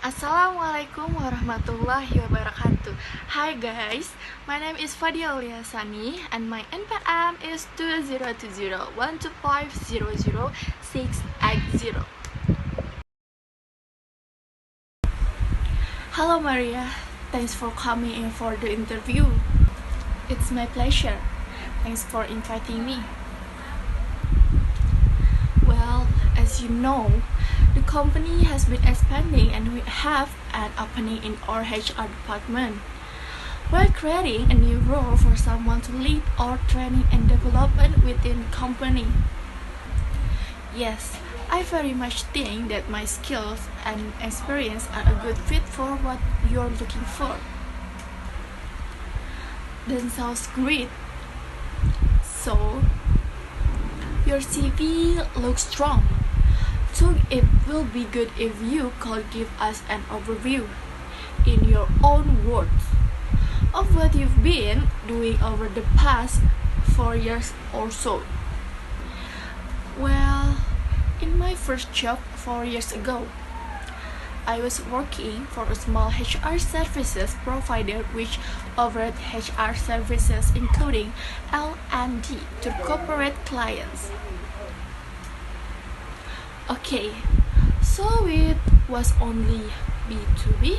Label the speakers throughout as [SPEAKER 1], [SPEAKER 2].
[SPEAKER 1] Assalamualaikum warahmatullahi wabarakatuh. Hi guys, my name is Aulia and my NPM is 202012500680. Hello Maria, thanks for coming in for the interview. It's my pleasure. Thanks for inviting me. Well, as you know, the company has been expanding and we have an opening in our HR department. We're creating a new role for someone to lead our training and development within the company. Yes, I very much think that my skills and experience are a good fit for what you're looking for. That sounds great. So, your CV looks strong. So it will be good if you could give us an overview, in your own words, of what you've been doing over the past 4 years or so. Well, in my first job 4 years ago, I was working for a small HR services provider which offered HR services including L&D to corporate clients. Okay, so it was only B2B?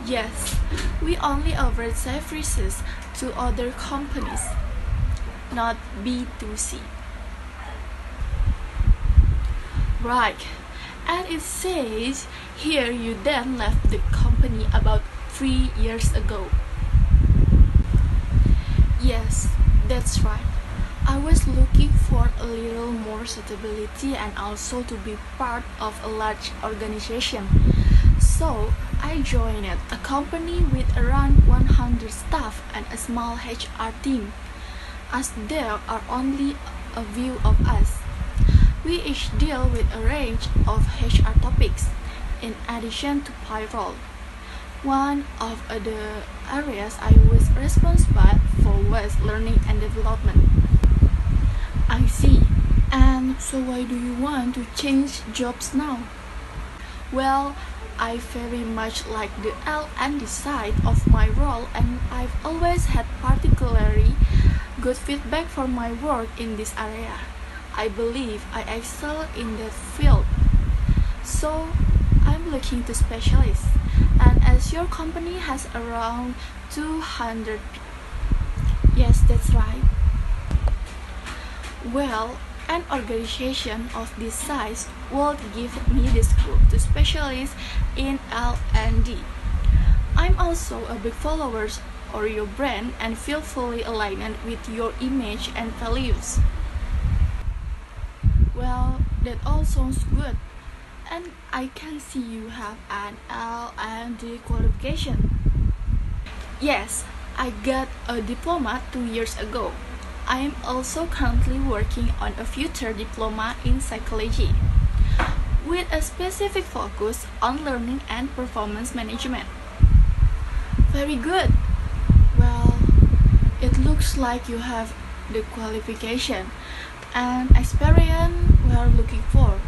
[SPEAKER 1] Yes, we only offered services to other companies, not B2C. Right, and it says here you then left the company about 3 years ago. Yes, that's right. I was looking for a little more suitability and also to be part of a large organization. So I joined a company with around 100 staff and a small HR team. As there are only a few of us, we each deal with a range of HR topics in addition to payroll. One of the areas I was responsible for was learning and development. I see. And so why do you want to change jobs now? Well, I very much like the L&D side of my role and I've always had particularly good feedback for my work in this area. I believe I excel in that field. So, I'm looking to specialists. And as your company has around 200 people. Yes, that's right. Well, an organization of this size would give me the scope to specialize in L&D. I'm also a big follower of your brand and feel fully aligned with your image and values. Well, that all sounds good. And I can see you have an L&D qualification. Yes, I got a diploma 2 years ago. I am also currently working on a future diploma in psychology, with a specific focus on learning and performance management. Very good. Well, it looks like you have the qualification and experience we are looking for.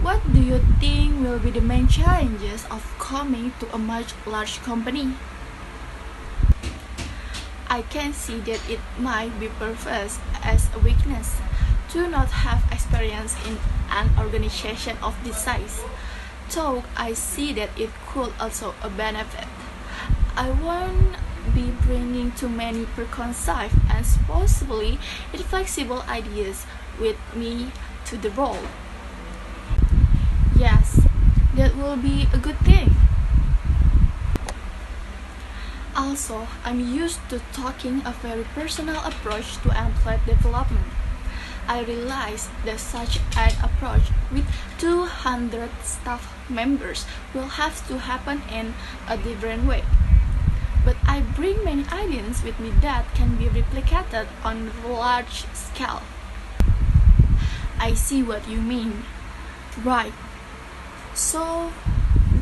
[SPEAKER 1] What do you think will be the main challenges of coming to a much large company? I can see that it might be perceived as a weakness to not have experience in an organization of this size, though I see that it could also a benefit. I won't be bringing too many preconceived and possibly inflexible ideas with me to the role. Yes, that will be a good thing. Also, I'm used to taking a very personal approach to employee development. I realize that such an approach with 200 staff members will have to happen in a different way. But I bring many ideas with me that can be replicated on a large scale. I see what you mean. Right. So,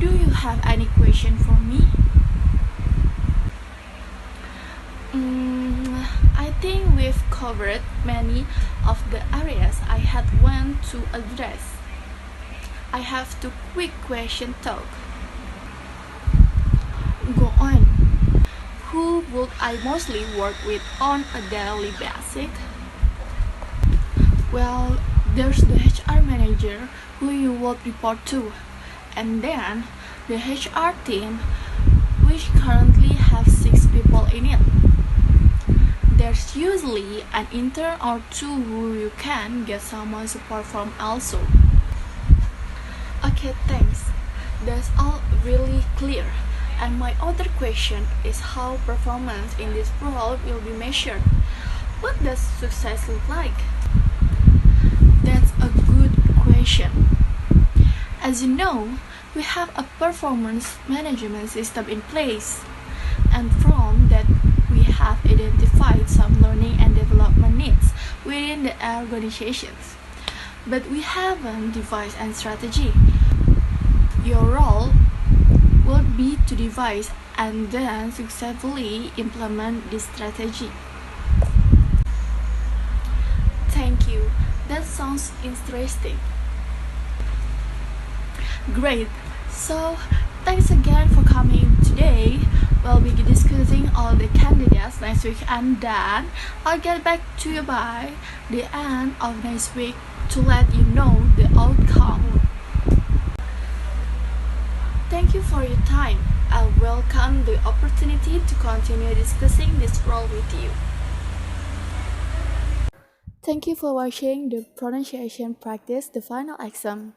[SPEAKER 1] do you have any question for me? I think we've covered many of the areas I had want to address. I have two quick question talk. Go on. Who would I mostly work with on a daily basis? Well, there's the HR manager who you would report to, and then the HR team, which currently have 6 people in it. There's usually an intern or two who you can get someone support from also. Okay, thanks. That's all really clear. And my other question is how performance in this role will be measured. What does success look like? That's a good question. As you know, we have a performance management system in place, and from that, we have identified some learning and development needs within the organizations. But we haven't devised a strategy. Your role would be to devise and then successfully implement this strategy. Thank you. That sounds interesting. Great. So, thanks again for coming today. We'll be discussing all the candidates next week, and then I'll get back to you by the end of next week to let you know the outcome. Thank you for your time. I welcome the opportunity to continue discussing this role with you. Thank you for watching the pronunciation practice the final exam.